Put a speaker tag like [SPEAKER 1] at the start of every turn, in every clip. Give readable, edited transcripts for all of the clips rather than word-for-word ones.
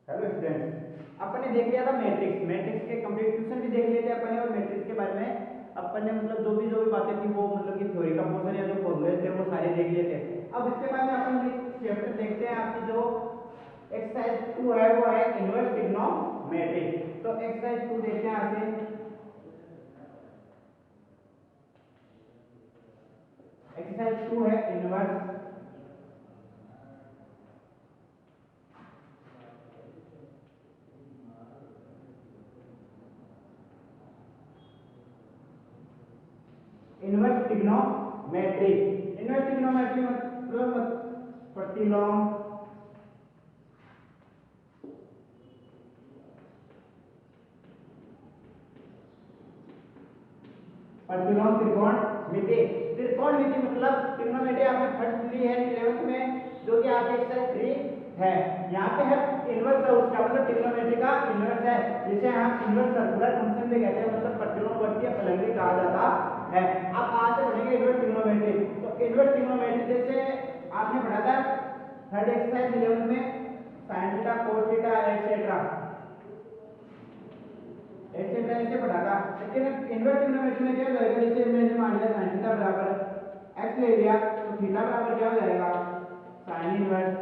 [SPEAKER 1] Hello students, अपन ने देख लिया था मैट्रिक्स के कंप्लीट भी देख लिए थे अपन ने, और मैट्रिक्स के बारे में अपन ने मतलब जो भी बातें थी वो मतलब कि थ्योरी का पोर्शन या जो फॉर्मूले थे वो सारे देख लिए थे। अब इसके बाद में अपन चैप्टर देखते हैं। आपकी जो एक्सरसाइज 2 है वो है इनवर्स ट्रिग्नोमेट्री। तो एक्सरसाइज 2 देखते हैं। यहाँ से एक्सरसाइज 2 है इनवर्स ट्रिग्नोमेट्री। इनवर्स ट्रिग्नोमेट्री मतलब प्रतिलोम त्रिकोणमिति। त्रिकोणमिति मतलब ट्रिग्नोमेट्री आपने फर्स्ट ली है 11th में, जो कि आपकी एक्सरसाइज 3 है। यहाँ पे है इनवर्स है उसका, मतलब ट्रिग्नोमेट्री का इनवर्स है, जिसे हम इनवर्स सर्कुलर फंक्शन भी कहते हैं, मतलब प्रतिलोमवर्ती फलक कहा जाता है। आप कहाँ से पढ़ेंगे इनवर्स ट्रिग्नोमेट्री? तो इनवर्स ट्रिग्नोमेट्री जैसे आपने पढ़ा था थर्ड एक्सरसाइज 11th में sin theta cos theta etcetera ऐसे पढ़ा था। लेकिन इनवर्स ट्रिग्नोमेट्री में क्या हो जाएगा, जैसे मैंने मान लिया sin थीटा बराबर x ले लिया, तो थीटा बराबर क्या हो जाएगा, sin इनवर्स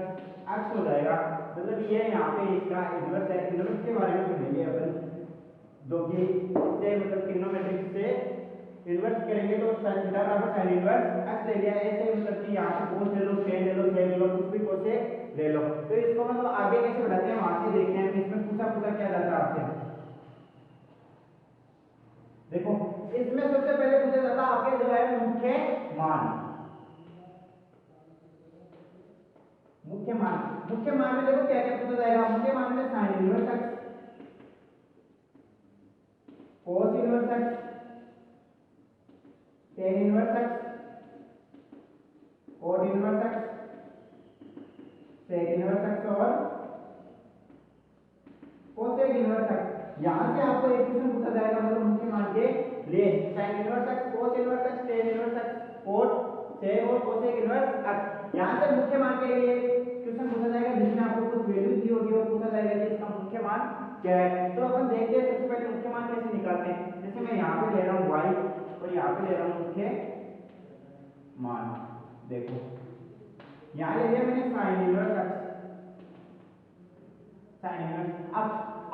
[SPEAKER 1] x हो जाएगा। मतलब ये यहाँ पे इसका इनवर्स है। इनवर्स के बारे में पढ़ेंगे अपन, जो कि इससे मतलब ट्रिग्नोमेट्री से इनवर्स करेंगे तो sin थीटा बराबर sin इनवर्स x ले लिया, ऐसे मतलब कि यहाँ पे cos ले लो, tan ले लो, sin ले लो, कुछ भी cos ले लो। तो इसको मतलब आगे कैसे बढ़ाते हैं वहां से देखते हैं। इसमें पूछा क्या जाता है आपसे। देखो इसमें सबसे पहले पूछा जाता है आपके जो है मुख्य मान में देखो क्या क्या पूछा जाएगा। मुख्य मान में sin inverse x, cos inverse x, tan inverse x, cot inverse x, sec inverse x और cosec इनवर्स x। यहां से आपको एक क्वेश्चन पूछा जाएगा, मतलब मुख्य मान के लिए sin inverse x, cos inverse x, tan inverse x, cot, sec और cosec इनवर्स x। यहां से मुख्य मान के लिए क्वेश्चन पूछा जाएगा, जिसमें आपको कुछ वैल्यू दी होगी और पूछा जाएगा कि इसका मुख्य मान क्या है। तो अपन देखते हैं सबसे पहले मुख्य मान कैसे निकालते हैं। जैसे मैं यहां पे ले रहा हूं y और यहां पे ले रहा हूं मुख्य मान। देखो यहां ले लिया मैंने sin inverse x, sin inverse. अब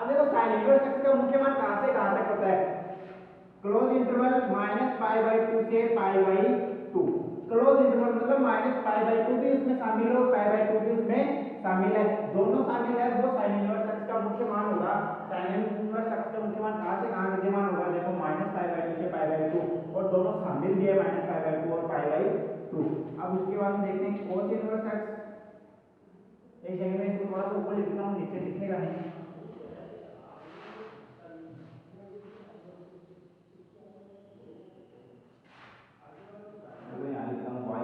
[SPEAKER 1] देखो sin इनवर्स x का मुख्य मान कहां से कहां तक होता है, क्लोज इंटरवल -π/2 से π/2। क्लोज इंटरवल मतलब -π/2 भी इसमें शामिल हो, π/2 भी उसमें शामिल है, दोनों शामिल है, वो sin इनवर्स x का मुख्य मान होगा। sin इनवर्स x का मुख्य मान कहां से कहां विद्यमान होगा, देखो -π/2 से π/2, और दोनों शामिल भी है -π/2 और π/2। अब उसके बाद हम देखते हैं cos इनवर्स x। एक जगह में इसको थोड़ा सा ऊपर लिखता हूं, नीचे दिखेगा नहीं। तो यहाँ लिखता हूं y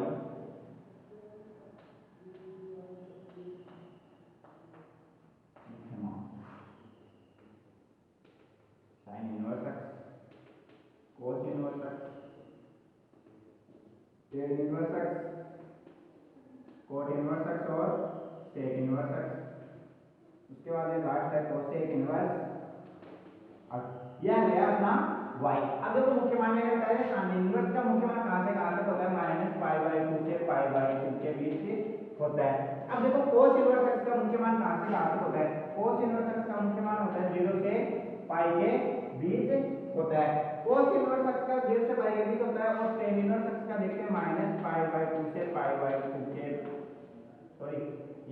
[SPEAKER 1] sin inverse x, cos inverse x, tan inverse x, cot inverse x और sec इनवर्स x। उसके बाद ये लास्ट है cosec इनवर्स x। यह गया अपना y। अब देखो मुख्य मान में बताया sin इनवर्स का मुख्य मान कहां से कहां तक होता है, -π/2 से π/2 के बीच होता है। अब देखो cos इनवर्स x का मुख्य मान कहां से कहां तक होता है। cos इनवर्स x का मुख्य मान होता है 0 से π के बीच होता है। cos इनवर्स x का 0 से π के बीच होता है, और tan इनवर्स x का देखते हैं -π/2 से π/2 के, सॉरी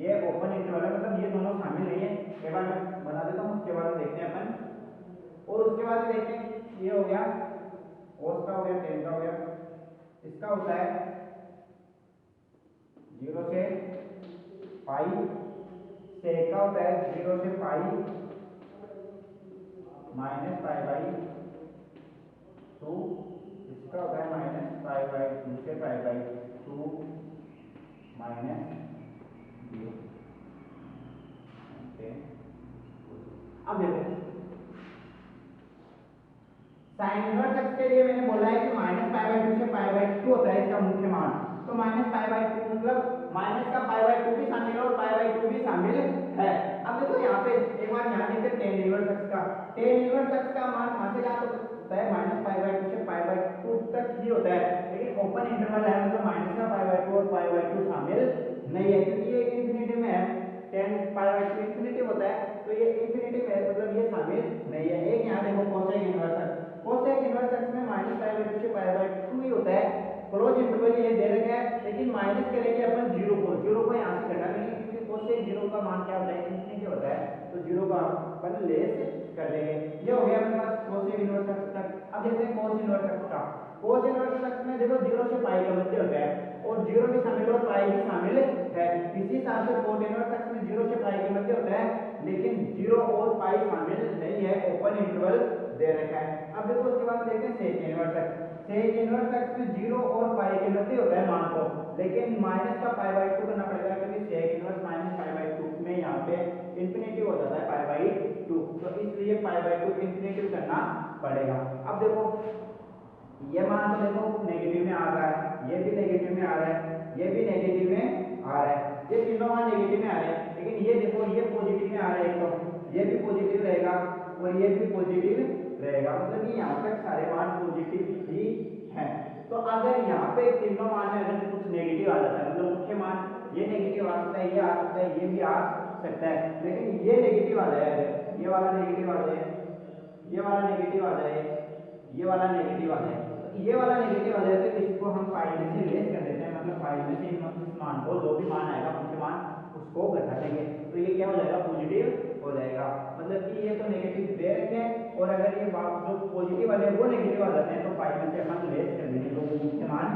[SPEAKER 1] ये ओपन इंटरवल है, मतलब ये दोनों शामिल नहीं है। एक बार मैं बता देता हूँ, उसके बाद देखते हैं अपन। और उसके बाद देखते हैं ये हो गया cos का हो गया, tan का हो गया। इसका होता है 0 से पाई, sec का होता है 0 से पाई -π/2। इसका होता है -π/2 से π/2 -0। अब देखो sin इनवर्स x के लिए मैंने बोला है कि -π/2 से π/2 होता है इसका मुख्य मान। तो -π/2 मतलब माइनस का π/2 भी शामिल है और π/2 भी शामिल है। अब देखो यहाँ पे टेन इनवर्स x का। टेन इनवर्स x का मान कहां से कहां तक होता है, -π/2 से π/2 तक ही होता है, लेकिन ओपन इंटरवल है मतलब माइनस का π/2 और π/2 शामिल नहीं है, क्योंकि ये इंफिनिटी में है। 10 π/2 इंफिनिटी होता है, तो ये इंफिनिटी में मतलब ये शामिल नहीं है। एक यहाँ देखो cosec inverse x, cosec inverse x में -π/2 से π/2 ही होता है। क्लोज इंटरवल ये दे रखा है, लेकिन माइनस करेंगे अपन 0 को यहाँ से घटा लेंगे, क्योंकि कोसेक 0 का मान क्या होता है, इंफिनिटी होता है, तो 0 का अपन लेस कर देंगे। ये हो गया अपने पास कोसेक इनवर्स x तक। अब देखते हैं कोस इनवर्स x का। कोस इनवर्स x में देखो 0 से पाई का मध्य होता है, और 0 भी शामिल और पाई भी शामिल है। इसी हिसाब से कोस इनवर्स x में 0 से पाई के मध्य होता है, लेकिन 0 और पाई शामिल नहीं है, ओपन इंटरवल दे रखा है। अब देखो उसके बाद देखते हैं sec inverse x। Sec inverse x में 0 और पाई के मध्य होता है मान को, लेकिन माइनस का π/2 करना पड़ेगा, क्योंकि सेक इनवर्स -π/2 में यहाँ पे इंफिनिटी हो जाता है π/2, तो इसलिए π/2 इंफिनिटी करना पड़ेगा। अब देखो ये मान तो देखो नेगेटिव में आ रहा है, ये भी नेगेटिव में आ रहा है, ये भी नेगेटिव में आ रहा है, ये तीनों मान नेगेटिव में आ रहे हैं, लेकिन ये देखो ये पॉजिटिव में आ रहा है, एक तो ये भी पॉजिटिव रहेगा और ये भी पॉजिटिव रहेगा, मतलब कि यहाँ तक सारे मान पॉजिटिव ही हैं। तो अगर यहाँ पे तीनों मान में अगर कुछ नेगेटिव आ जाता है, मतलब मुख्य मान ये नेगेटिव आ सकता है, ये आ सकता है, ये भी आ सकता है, लेकिन ये नेगेटिव आ जाए, ये वाला नेगेटिव आ जाए, ये वाला नेगेटिव आ जाए, ये वाला नेगेटिव आ जाए, तो ये वाला नेगेटिव आ जाए, तो इसको हम फाइव में से लेस कर देते हैं, मतलब फाइव में से इस मान को जो भी मान आएगा मुख्य मान उसको घटा देंगे, तो ये क्या हो जाएगा, पॉजिटिव हो जाएगा। मतलब कि ये तो नेगेटिव दे रखे हैं, और अगर ये जो पॉजिटिव वाले वो नेगेटिव आ जाते हैं, तो फाइव में से अपन लेस कर देंगे, तो वो मुख्य मान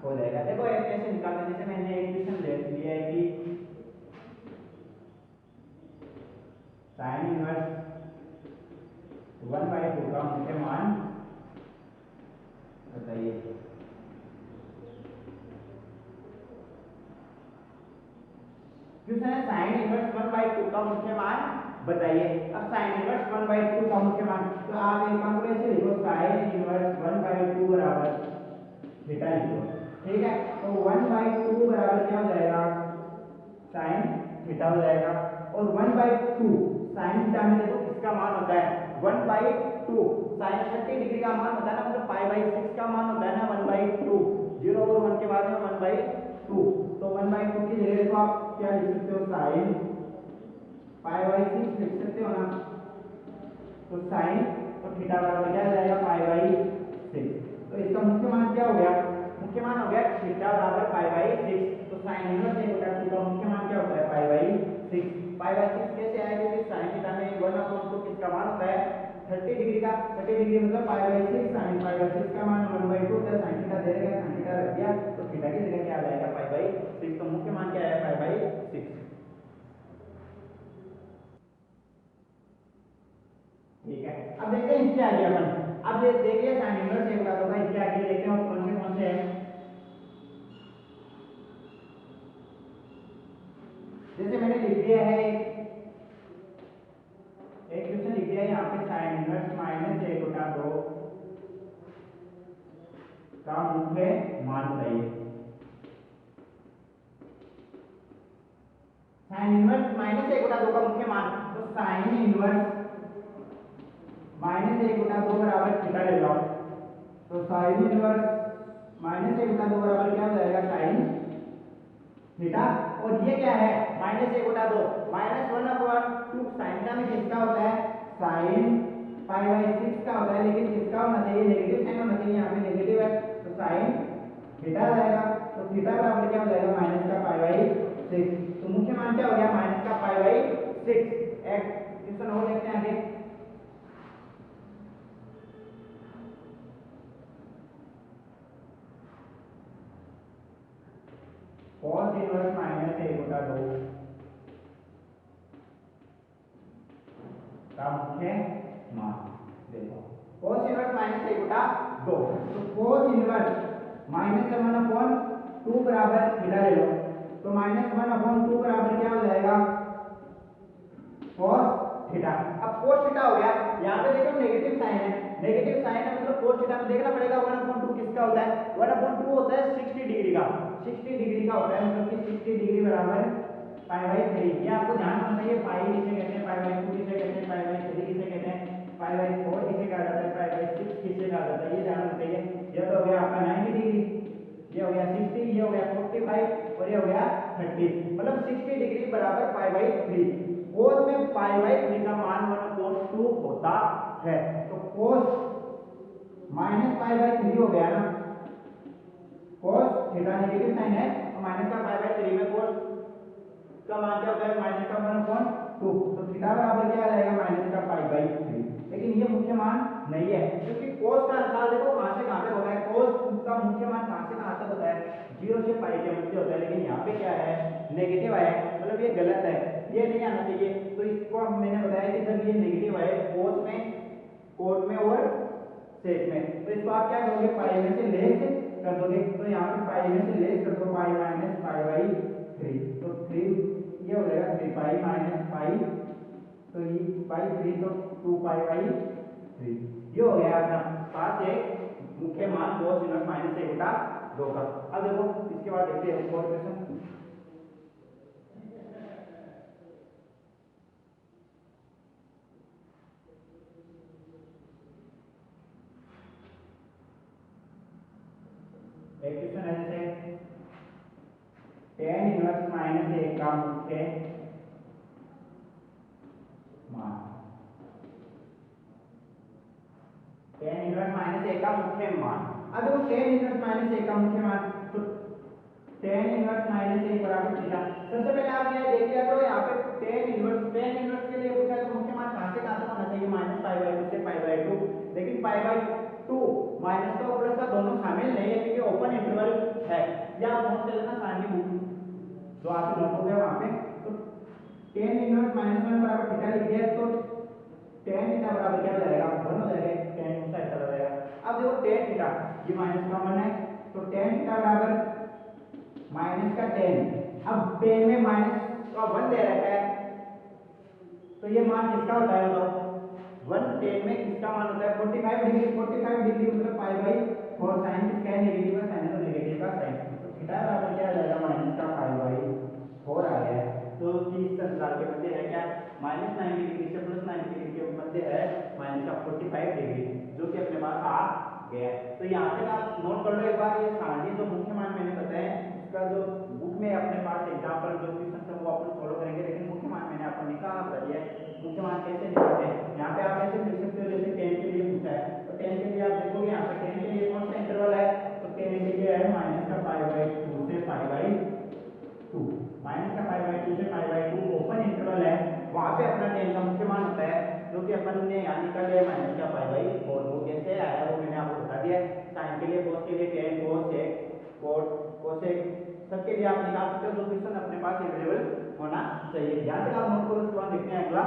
[SPEAKER 1] हो जाएगा। देखो एक कैसे निकालते हैं, जैसे मैंने एक इक्वेशन ले लिया है कि साइन इनवर्स 1/2 का मुख्य मान बताइए। क्वेश्चन है साइन इनवर्स 1/2 का मुख्य मान बताइए। अब साइन इनवर्स 1/2 का मुख्य मान, तो आप एक काम करो, ऐसे लिखो साइन इनवर्स 1/2 बराबर थीटा लिखो, ठीक है। तो 1/2 बराबर क्या हो जाएगा, साइन थीटा हो जाएगा, और 1/2 साइन थीटा में देखो किसका मान होता है, 1/2 साइन 30 डिग्री का मान होता है ना, मतलब π/6 का मान होता है ना 1/2, 0 और 1 के बाद में 1/2, तो 1/2 की जगह देखो आप क्या लिख सकते हो, साइन π/6 लिख सकते हो ना, तो साइन तो थीटा बराबर क्या आ जाएगा, π/6। तो इसका मुख्य मान क्या हो गया, मुख्य मान हो गया थीटा बराबर π/6। तो साइन इनवर्स 1/2 का मुख्य मान क्या होता है, π/6। π/6 कैसे आया, क्योंकि साइन थीटा में 1/2 किसका मान होता है, 30 डिग्री का, 30 डिग्री मतलब π/6, साइन π/6 का मान 1/2 होता है, साइन थीटा दे रखा है, साइन थीटा रख दिया, तो थीटा की जगह क्या आ जाएगा, π/6। तो मुख्य मान क्या है, π/6, ठीक है। अब देखते हैं इसके आगे अपन, अब देखिए साइन इनवर्स 1/2 का, इसके आगे देखते हैं और कौन से हैं। जैसे मैंने लिख दिया है एक क्वेश्चन लिख दिया है यहाँ पे, साइन इनवर्स -1/2 का मुख्य मान बताइए। साइन इनवर्स -1/2 का मुख्य मान, तो साइन इनवर्स -1/2 बराबर थीटा ले लो, तो साइन इनवर्स -1/2 बराबर क्या हो जाएगा, साइन थीटा, और ये क्या है -1/2 -1/2 साइन थीटा में किसका होता है, साइन π/6 का होता है, लेकिन किसका होना चाहिए, नेगेटिव साइन होना चाहिए, यहाँ पे नेगेटिव है, तो साइन थीटा आ जाएगा, तो थीटा बराबर क्या हो जाएगा, माइनस का π/6। तो मुख्य मान क्या हो गया, माइनस का π/6। एक क्वेश्चन और देखते हैं आगे। cos इनवर्स -1/2 का मुख्य मान देखो, cos इनवर्स -1/2, तो cos इनवर्स -1/2 बराबर थीटा ले लो, तो -1/2 बराबर क्या हो जाएगा, cos थीटा। अब cos थीटा हो गया, यहाँ पे देखो नेगेटिव साइन है, नेगेटिव साइन है मतलब cos थीटा में देखना पड़ेगा 1/2 किसका होता है, 1/2 होता है 60 डिग्री का, 60 डिग्री का होता है, मतलब कि 60 डिग्री बराबर π/3। ये आपको ध्यान रखना चाहिए, पाई किसे कहते हैं, π/2 किसे कहते हैं, π/3 होता है, ये ध्यान रखना चाहिए। ये तो हो गया आपका 90 डिग्री, ये हो गया 60, ये हो गया 45 और ये हो गया 30, मतलब 60 डिग्री बराबर π/3। cos में π/3 का मान 1/2 होता है। तो cos माइनस π/3 हो गया ना, cos थीटा नेगेटिव साइन है तो माइनस का π/3 में cos का मान क्या होता है, माइनस का 1/2, तो थीटा बराबर क्या आ जाएगा, माइनस का π/3। लेकिन ये मुख्य मान नहीं है, क्योंकि cos का अंतराल देखो कहां से कहां तक होता है, cos का मुख्य मान कहां से कहां तक होता है, 0 से π के मध्य होता है। लेकिन यहाँ पे क्या है, नेगेटिव आया है, मतलब ये गलत है, ये नहीं आना चाहिए। तो इसको मैंने बताया कि जब ये नेगेटिव आए cos में, cot में और sec में, तो इसको आप क्या करोगे, पाई में से लेस कर दोगे। तो यहाँ पे पाई में से लेस कर दो, पाई माइनस π/3, तो 3 ये हो जाएगा 3 पाई माइनस पाई, तो ये π/3 तो 2 π/3, ये हो गया अपना पास एक मुख्य मान cos इनवर्स माइनस 1/2 का। अब देखो इसके बाद देखते हैं और क्वेश्चन। एक क्वेश्चन है जैसे tan इनवर्स माइनस 1 का मुख्य मान, tan इनवर्स माइनस 1 का मुख्य मान। अब देखो tan इनवर्स माइनस 1 का मुख्य मान, तो tan इनवर्स माइनस 1 बराबर थीटा। सबसे पहले आप ये देख लिया करो, यहाँ पे tan इनवर्स के लिए पूछा है तो मुख्य मान कहां से कहां तक होना चाहिए, माइनस π/2 से π/2। लेकिन π/2 माइनस का और प्लस का दोनों शामिल नहीं है, क्योंकि ओपन इंटरवल है। या आप नोट कर लेना सामने बुक जो आपके नोट हो गया वहां पे। तो tan इनवर्स -1 बराबर थीटा लिख दिया, तो tan थीटा बराबर क्या हो जाएगा, 1 हो जाएगा, tan दूसरा हिस्सा हो जाएगा। अब देखो tan थीटा ये माइनस का 1 है, तो tan थीटा बराबर माइनस का tan। अब tan में माइनस का 1 दे रखा है, तो ये मान किसका होता है बताओ, 1 tan में किसका मान होता है, 45 डिग्री। 45 डिग्री मतलब π/4, साइन किसका है, नेगेटिव का साइन है, तो नेगेटिव का साइन, तो थीटा बराबर क्या आ जाएगा, माइनस का π/4 आ गया है। तो इस अंतराल के मध्य है क्या, -90 डिग्री से +90 डिग्री के मध्य है माइनस का 45 डिग्री, जो कि अपने पास आ गया है। तो यहाँ तक आप नोट कर लो एक बार, ये सारणी जो मुख्य मान मैंने बताया उसका जो बुक में अपने पास एग्जांपल जो क्वेश्चन है वो अपन फॉलो करेंगे। लेकिन मुख्य मान मैंने आपको निकाल कर दिया है, मुख्य मान कैसे निकालते हैं, यहाँ पे आप ऐसे लिख सकते हो जैसे tan के लिए पूछा है, तो tan के लिए आप देखोगे यहाँ पे tan के लिए कौन सा इंटरवल है, तो tan के लिए है माइनस का π/2 से π/2, माइनस का π/2 से π/2 ओपन इंटरवल है, वहां पे अपना tan का मुख्य मान होता है, जो कि अपन ने यहाँ निकाल लिया माइनस का π/4। वो कैसे आया वो मैंने आपको बता दिया। साइन के लिए, cos के लिए tan, cos sec, cot, cosec सबके लिए आप निकाल सकते हो, जो क्वेश्चन अपने पास अवेलेबल होना चाहिए। यहाँ तक आप नोट करो, उसके बाद देखते हैं अगला,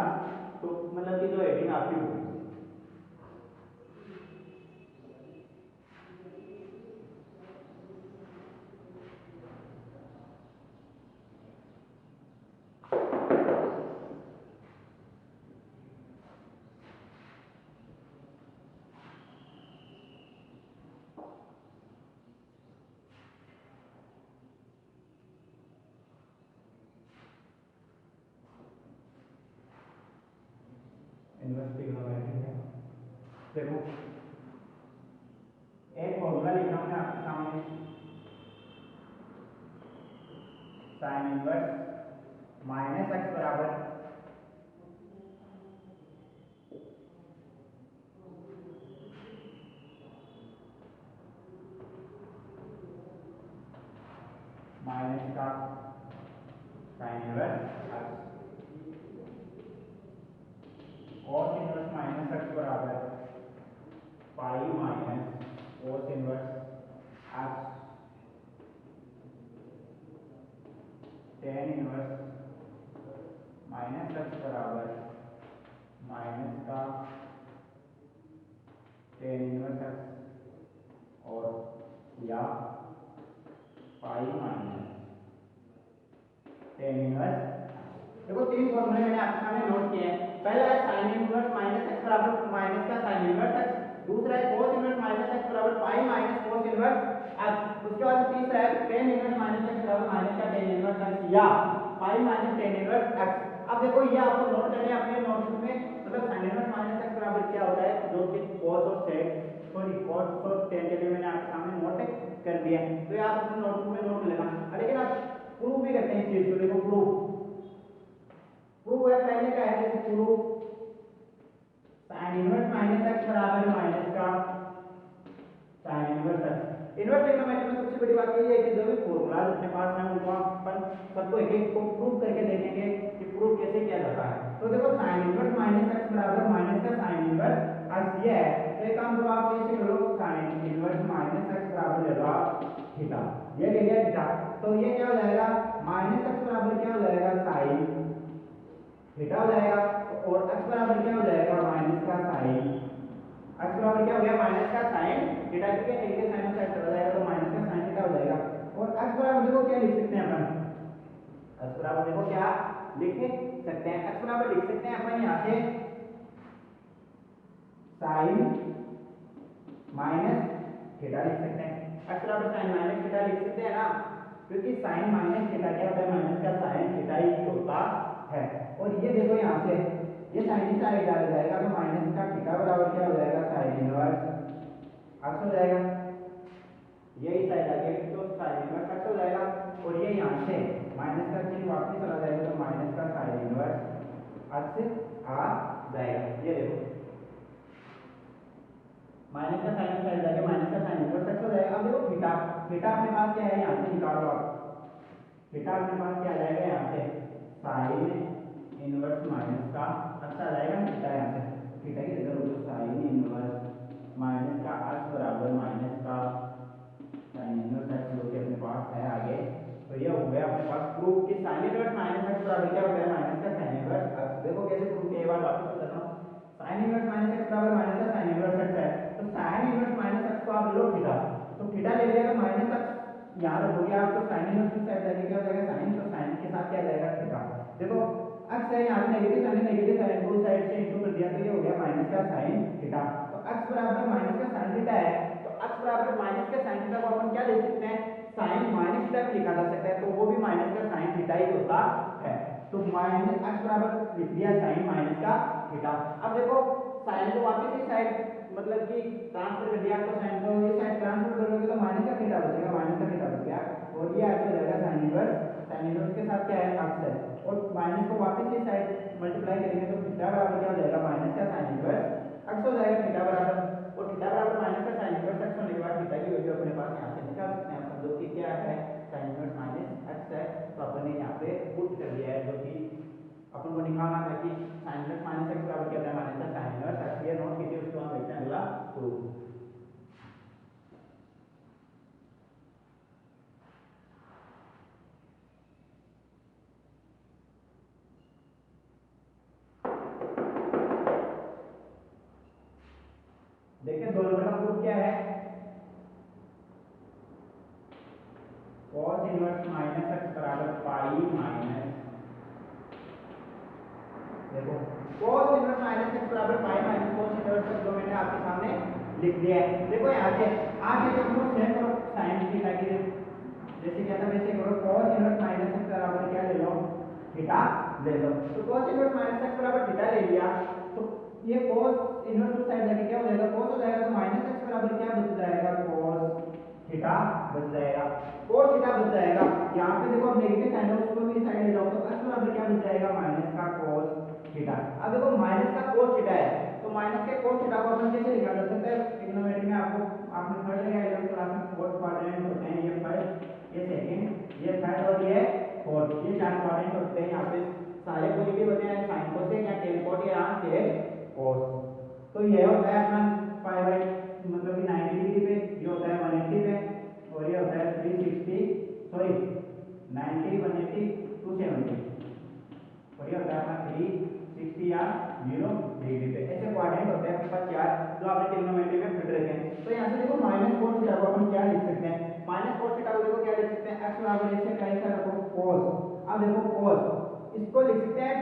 [SPEAKER 1] तो मतलब कि जो हेडिंग आपकी होगी। देखो एक फॉर्मूला लिखा हूं मैं आपके सामने, साइन इनवर्स माइनस x बराबर माइनस का sine inverse x, cos inverse minus x बराबर पाई minus cos inverse x, tan inverse minus x बराबर माइनस का tan इनवर्स x और या पाई माइनस tan इनवर्स। देखो तीन फॉर्मूले मैंने आपके सामने नोट किए हैं। पहला है sin इनवर्स माइनस x बराबर माइनस का sin इनवर्स x, दूसरा है cos इनवर्स माइनस x बराबर पाई माइनस cos इनवर्स x, उसके बाद तीसरा है tan इनवर्स माइनस x बराबर माइनस का tan इनवर्स x या pi minus tan inverse x। अब देखो ये आपको नोट करना है अपने नोटबुक में, मतलब sin इनवर्स माइनस x बराबर क्या होता है, जो कि cos और sec सॉरी cos और tan के लिए मैंने आपके सामने नोट कर दिया है, तो ये आप अपने नोटबुक में नोट कर लेना। लेकिन आप प्रूव भी करते हैं इस चीज को, देखो प्रूव है पहले क्या है, जैसे prove sin inverse minus x बराबर माइनस का sin inverse x। Inverse trigonometry में सबसे बड़ी बात ये है कि जो भी फॉर्मूला अपने पास है उनको अपन सबको एक एक को प्रूव करके देखेंगे कि प्रूव कैसे किया जाता है। तो देखो sin इनवर्स माइनस x बराबर माइनस का sin इनवर्स x ये है, तो एक काम करो आप कैसे करो, sin इनवर्स माइनस x बराबर ले लो आप थीटा, ये ले लिया थीटा, तो ये क्या हो जाएगा माइनस x बराबर क्या हो जाएगा sin थीटा हो जाएगा, और x बराबर क्या हो जाएगा माइनस का sin, x बराबर क्या हो गया माइनस का sin थीटा, क्योंकि एक के साइन साइड चला जाएगा तो माइनस का sin थीटा हो जाएगा। और x बराबर देखो क्या लिख सकते हैं अपन, x बराबर देखो क्या लिख सकते हैं, x बराबर लिख सकते हैं अपन यहां से sin माइनस थीटा लिख सकते हैं, x बराबर sin माइनस थीटा लिख सकते हैं ना, क्योंकि sin माइनस थीटा क्या होता है माइनस का sin थीटा ही होता है। और ये देखो यहां से ये sin इस साइड डाल जाएगा तो माइनस का थीटा बराबर क्या हो जाएगा sin इनवर्स x हो जाएगा, ये इस साइड आ गया तो sin इनवर्स x हो जाएगा, और ये यहां से माइनस का चिन्ह वापस चला जाएगा तो माइनस का sin इनवर्स x आ जाएगा। ये देखो माइनस का sin साइड जाके माइनस का sin इनवर्स x हो जाएगा। अब देखो थीटा, थीटा अपने पास क्या है यहां से निकालो आप, थीटा अपने पास क्या आ जाएगा यहां से sin इनवर्स माइनस का x आ जाएगा, थीटा यहां से थीटा की जगह रखो sin इनवर्स माइनस का x बराबर माइनस का sin इनवर्स x जो कि अपने पास है आगे, तो ये हो गया अपने पास प्रूफ कि sin इनवर्स माइनस x बराबर क्या होता है माइनस का sin इनवर्स x। देखो कैसे प्रूफ किया, एक बार वापस बताता हूं, sin इनवर्स माइनस x बराबर माइनस का sin इनवर्स x है, तो sin इनवर्स माइनस x को आप लो थीटा, तो थीटा ले लिया तो माइनस x यहां रखोगे आप तो sin इनवर्स की साइड जाके क्या हो जाएगा sin, तो sin के साथ क्या आ जाएगा थीटा। देखो x है यहाँ पे नेगेटिव साइन है, नेगेटिव साइन दो साइड से इंटू कर दिया तो ये हो गया माइनस का sin थीटा, तो x बराबर माइनस का sin थीटा है, तो x बराबर माइनस का sin थीटा को अपन क्या लिख सकते हैं sin माइनस थीटा भी लिखा जा सकता है, तो वो भी माइनस का sin थीटा ही होता है, तो माइनस x बराबर लिख दिया sin माइनस का थीटा। अब देखो sin को वापस इस साइड मतलब कि ट्रांसफर कर दिया तो sin को इस साइड ट्रांसफर करोगे तो माइनस का थीटा बचेगा, माइनस का थीटा बच गया, और ये आपको जाएगा sin इनवर्स के साथ क्या है x है, और माइनस को वापस इस साइड मल्टीप्लाई करेंगे तो थीटा बराबर क्या हो जाएगा माइनस का sin इनवर्स x हो जाएगा थीटा बराबर, और थीटा बराबर माइनस का sin इनवर्स x होने के बाद थीटा की वैल्यू अपने पास यहां से निकाल सकते हैं अपन, जो कि क्या है sin इनवर्स माइनस x है, तो अपन ने यहां पे पुट कर दिया है, जो कि अपन को निकालना था कि sin इनवर्स माइनस x बराबर क्या होता है माइनस का sin इनवर्स x, ये नोट कीजिए, उसको हम देखते हैं अगला प्रूफ। देखिए 2 नंबर का प्रूफ क्या है, cos इनवर्स माइनस x बराबर पाई माइनस, देखो cos इनवर्स माइनस x बराबर पाई माइनस cos इनवर्स x जो मैंने आपके सामने लिख दिया है। देखो यहाँ से आप ये देखो सेम करो sin थीटा की जैसे क्या था वैसे करो, cos इनवर्स माइनस x बराबर क्या ले लो थीटा ले लो, तो cos इनवर्स माइनस x बराबर थीटा ले लिया, तो ये cos इनवर्स उस साइड जाके क्या हो जाएगा cos हो जाएगा, तो माइनस x बराबर क्या बच जाएगा cos थीटा बच जाएगा, cos थीटा बच जाएगा। यहाँ पे देखो अब नेगेटिव साइन है उसको भी साइड ले जाओ तो x बराबर क्या बच जाएगा माइनस का cos थीटा। अब देखो माइनस का cos थीटा है, तो माइनस के cos थीटा को अपन कैसे लिखा जा सकता है, ट्रिग्नोमेट्री में आपको आपने पढ़ लिया है 11th क्लास में, फोर्थ क्वाड्रेंट होते हैं, ये फर्स्ट ये सेकंड ये थर्ड और ये फोर्थ, ये चार क्वाड्रेंट होते हैं, यहाँ पे सारे पॉजिटिव होते हैं sin cos या tan cos या sec cos, तो ये होता है अपना पाई बाय मतलब कि 90 डिग्री पे, ये होता है 180 पे, और ये होता है 360 सॉरी 90 180 270, और ये होता है अपना 360 या 0 डिग्री पे, ऐसे क्वाड्रेंट होते हैं अपने पास चार जो आपने ट्रिग्नोमेट्री में पढ़ रखे हैं। तो यहाँ से देखो माइनस cos थीटा को अपन क्या लिख सकते हैं, माइनस cos थीटा को देखो क्या लिख सकते हैं x बराबर इससे कैसा रखो cos, अब देखो cos इसको लिख सकते हैं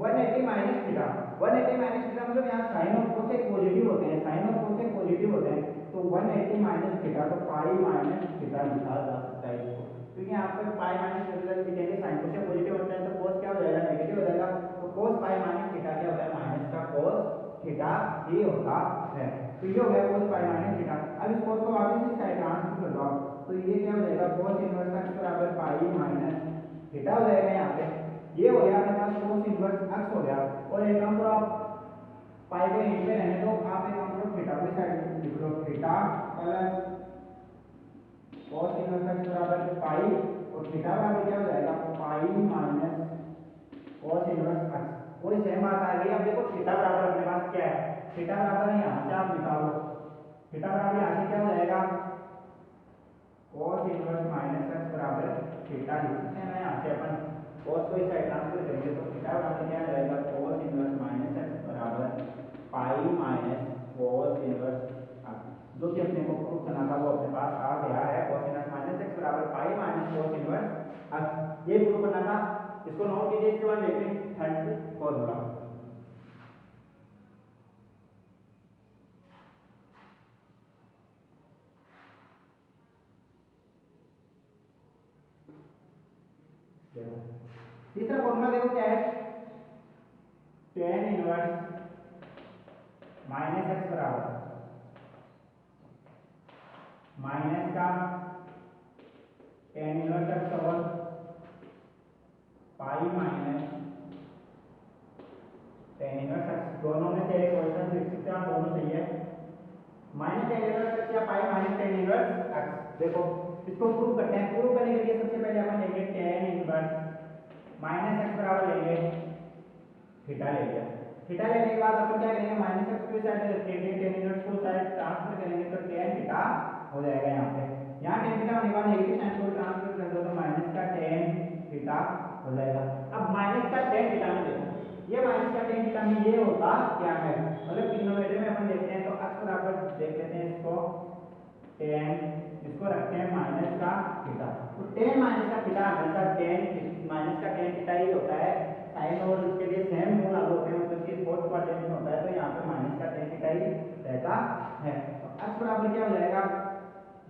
[SPEAKER 1] 180 माइनस थीटा, 180 माइनस थीटा मतलब यहाँ sin और cos एक पॉजिटिव होते हैं, sin और cos एक पॉजिटिव होते हैं, तो 180 माइनस थीटा तो पाई माइनस थीटा लिखा जा सकता है इसको, क्योंकि यहाँ पर पाई माइनस लिखेंगे साइन को से पॉजिटिव होता है तो cos क्या हो जाएगा नेगेटिव हो जाएगा, तो cos पाई माइनस थीटा क्या होता है माइनस का cos थीटा ही होता है। तो ये हो गया cos पाई माइनस थीटा। अब इस cos को वापस इस साइड ट्रांसफर कर दो आप, तो ये क्या हो जाएगा cos इनवर्स x बराबर पाई माइनस थीटा हो जाएगा। यहाँ पे ये हो गया अपने पास cos इनवर्स x हो गया। और एक काम करो आप पाई को यहीं पे रहने दो, आप एक काम करो थीटा को साइड लिख लो, theta plus cos inverse x बराबर पाई और थीटा बराबर क्या हो जाएगा pi minus cos inverse x। कोई सेम बात आ गई। अब देखो थीटा बराबर अपने पास क्या है, थीटा बराबर है यहाँ से आप निकालो, थीटा बराबर यहाँ से क्या हो जाएगा cos इनवर्स माइनस x बराबर थीटा लिख सकते हैं ना। यहाँ से अपन cos को इस साइड ट्रांसफर करेंगे तो थीटा बराबर क्या आ जाएगा cos इनवर्स माइनस x बराबर पाई माइनस cos इनवर्स x, जो कि अपने को प्रूफ करना था वो अपने पास आ गया है। cos इनवर्स माइनस x बराबर पाई माइनस cos इनवर्स x, ये प्रूफ करना था। इसको नोट कीजिए। इसके बाद देखते हैं थर्ड फॉर्मूला। तीसरा फॉर्मूला देखो क्या है, tan इनवर्स माइनस x बराबर माइनस का tan इनवर्स x और pi minus tan inverse x। दोनों में से एक क्वेश्चन लिख सकते हैं आप, दोनों सही है। माइनस tan इनवर्स x या pi minus tan inverse x। देखो इसको प्रूव करते हैं। प्रूव करने के लिए सबसे पहले अपन लेंगे tan इनवर्स माइनस x बराबर लेंगे थीटा ले लिया। थीटा लेने के बाद अपन क्या करेंगे माइनस x को साइड रखेंगे, tan इनवर्स को साइड ट्रांसफर करेंगे तो tan थीटा हो जाएगा। यहाँ पे यहाँ tan थीटा होने के बाद नेगेटिव साइन को ट्रांसफर कर दो तो माइनस का tan थीटा हो जाएगा। अब माइनस का tan थीटा में देखो, ये माइनस का tan थीटा में ये होता क्या है, मतलब ट्रिग्नोमेट्री में अपन देखते हैं तो x बराबर देख लेते हैं इसको tan, इसको रखते हैं माइनस का थीटा। तो tan माइनस का थीटा हमेशा tan माइनस का tan थीटा ही होता है। साइन और इसके लिए सेम मूल लागू होते हैं, मतलब कि फोर्थ क्वाड्रेंट में होता है तो यहाँ पे माइनस का tan थीटा ही रहता है। तो x बराबर क्या हो जाएगा,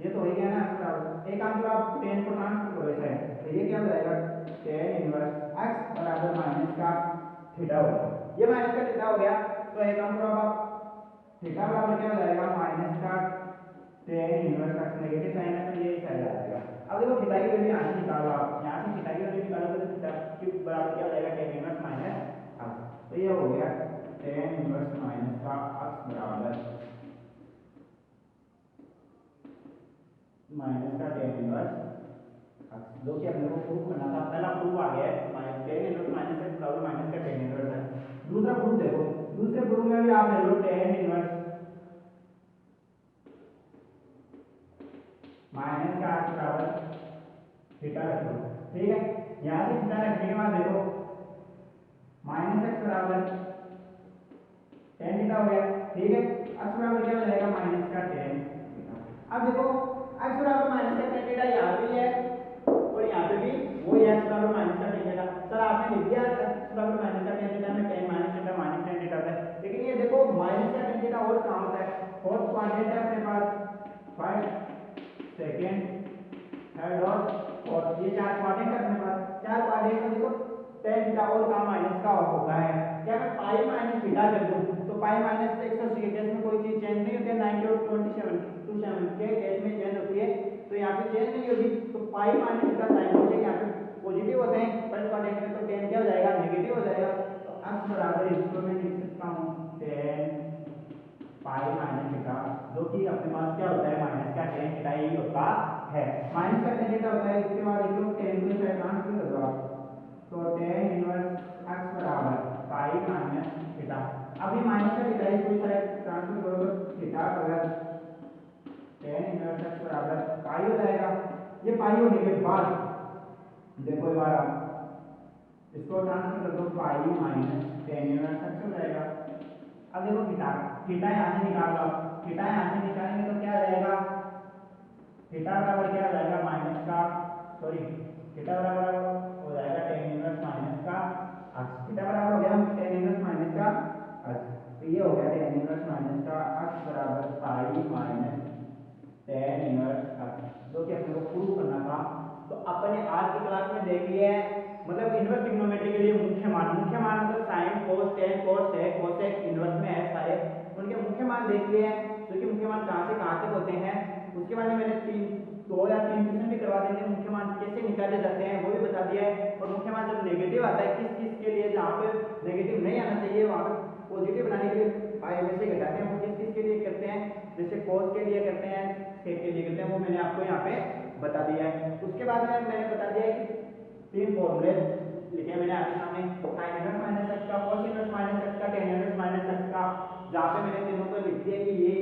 [SPEAKER 1] ये तो हो गया ना x बराबर, एक काम करो आप tan को ट्रांसफर करो इस साइड, तो ये क्या हो जाएगा tan इनवर्स x बराबर माइनस का थीटा हो गया। ये माइनस का थीटा हो गया। तो एक काम करो आप थीटा बराबर क्या हो जाएगा माइनस का tan inverse x, negative sign है तो ये इस साइड आ जाएगा। अब देखो थीटा की वैल्यू यहाँ से निकालो, आप यहाँ से थीटा की वैल्यू निकालो तो थीटा की बराबर क्या हो जाएगा tan इनवर्स माइनस x। तो ये हो गया tan इनवर्स माइनस का x बराबर माइनस का tan इनवर्स x, जो कि अपने को प्रूव करना था। पहला प्रूफ आ गया है tan इनवर्स माइनस x बराबर माइनस का tan इनवर्स x। दूसरा प्रूफ देखो, दूसरे प्रूफ में भी आप ले लो tan इनवर्स माइनस का x बराबर थीटा रख लो, ठीक है। यहाँ से थीटा रखने के बाद देखो माइनस x बराबर tan थीटा हो गया, ठीक है। x बराबर क्या हो जाएगा माइनस का tan थीटा। अब देखो x बराबर माइनस का tan थीटा यहाँ पे है और यहाँ पे भी वही x बराबर माइनस का tan थीटा। सर आपने लिख दिया x बराबर माइनस का tan थीटा में tan minus theta minus tan theta है, लेकिन ये देखो माइनस का tan थीटा और कहाँ होता है, फोर्थ क्वाड्रेंट है अपने पास, फर्स्ट सेकेंड थर्ड और फोर्थ, ये चार क्वाड्रेंट है अपने पास। चार क्वाड्रेंट में देखो tan थीटा और का माइनस का होता है। क्या मैं पाई माइनस थीटा कर दूं तो पाई माइनस 180 के केस में कोई चीज चेंज नहीं होती है, 90 और 27 के केस में चेंज होती है, तो यहाँ पे चेंज नहीं होगी। तो पाई माइनस थीटा साइन होते हैं यहाँ पे पॉजिटिव होते हैं फर्स्ट क्वाड्रेंट में, तो tan क्या हो जाएगा नेगेटिव हो जाएगा। तो x बराबर इसको मैं लिख सकता हूँ tan पाई माइनस थीटा, जो कि अपने पास क्या होता है माइनस का tan थीटा ही होता है। माइनस का tan थीटा होता है। इसके बाद एक लोग tan को साइड ट्रांसफर कर दो आप, तो tan इनवर्स x बराबर पाई माइनस थीटा। अब ये माइनस का थीटा इसको साइड ट्रांसफर करो तो theta plus tan inverse x बराबर पाई हो जाएगा। ये पाई होने के बाद देखो एक बार आप इसको ट्रांसफर कर दो pi minus tan inverse x हो जाएगा। अब देखो थीटा, थीटा यहाँ से निकाल लो, थीटा यहाँ से निकालेंगे तो क्या आ जाएगा थीटा बराबर क्या हो जाएगा माइनस का थीटा बराबर हो जाएगा tan इनवर्स माइनस का x। थीटा बराबर हो गया tan इनवर्स माइनस का x, तो ये हो गया tan इनवर्स माइनस का x बराबर pi minus tan inverse x, जो कि अपने को प्रूव करना था। तो अपन आज की क्लास में देख लिया है मतलब इनवर्स ट्रिग्नोमेट्री के लिए मुख्य मान मतलब साइन कोस टेन कोस सेक कोसेक इनवर्स में है सारे, उनके मुख्य मान देख लिए हैं जो कि मुख्य मान कहां से कहां तक होते हैं। उसके बाद में मैंने दो या तीन क्वेश्चन भी करवा देंगे, मुख्य मान कैसे निकाले जाते हैं वो भी बता दिया है। और मुख्य मान जब नेगेटिव आता है किस किस के लिए, जहाँ पे नेगेटिव नहीं आना चाहिए वहाँ पे पॉजिटिव बनाने के लिए पाई में से घटाते हैं, वो किस किस के लिए करते हैं, जैसे कोस के लिए करते हैं, सेक के लिए करते हैं, वो मैंने आपको यहाँ पे बता दिया है। उसके बाद में मैंने बता दिया है कि तीन फॉर्मूले लिखे मैंने आपके सामने, sin इनवर्स माइनस x का, cos इनवर्स माइनस x का, tan इनवर्स माइनस x का, जहाँ पे मैंने तीनों को लिख दिया कि ये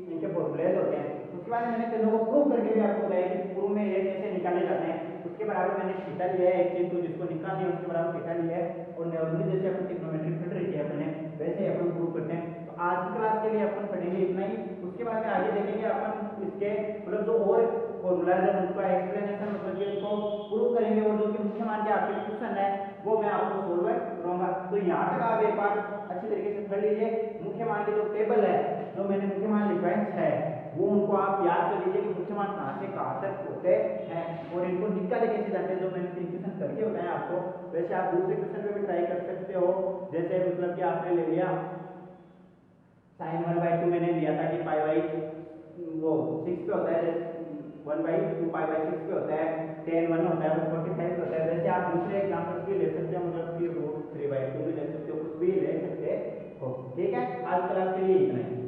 [SPEAKER 1] इनके फॉर्मूलेज होते हैं। उसके बाद मैंने तीनों को प्रूव करके भी आपको बताया कि प्रूव में ये कैसे निकाले जाते हैं। उसके बराबर मैंने थीटा लिया है, एक चीज को जिसको निकालनी है उसके बराबर थीटा लिया है, और नॉर्मली जैसे अपन ट्रिग्नोमेट्री पढ़ रही है अपने वैसे ही अपन प्रूव करते हैं। तो आज की क्लास के लिए अपन पढ़ेंगे इतना ही। उसके बाद में आगे देखेंगे अपन इसके मतलब जो और फॉर्मूला है उनका एक्सप्लेनेशन मतलब कि उसको प्रूव करेंगे, और जो कि मुख्य मान के आपके क्वेश्चन है वो मैं आपको सोल्व करूंगा। तो यहाँ तक आप एक बार अच्छी तरीके से पढ़ लीजिए। मुख्य मान के जो टेबल है जो मैंने मुख्य मान लिखवाए है वो उनको आप याद कर लीजिए कि मुख्य मान कहाँ से कहाँ तक होते हैं और इनको निकाले कैसे जाते हैं, जो मैंने तीन क्वेश्चन करके बताया आपको। वैसे आप दूसरे क्वेश्चन पे भी ट्राई कर सकते हो, जैसे मतलब कि आपने ले लिया साइन 1/2 मैंने लिया था कि पाई बाई वो 6 पे होता है, 1/2 पाई बाई 6 पे होता है, tan 1 होता है, 45 पे होता है। वैसे आप दूसरे एग्जांपल्स भी ले सकते हो, मतलब कि √3/2 भी ले सकते हो, कुछ भी ले सकते हो। ठीक है, आज क्लास के लिए इतना ही।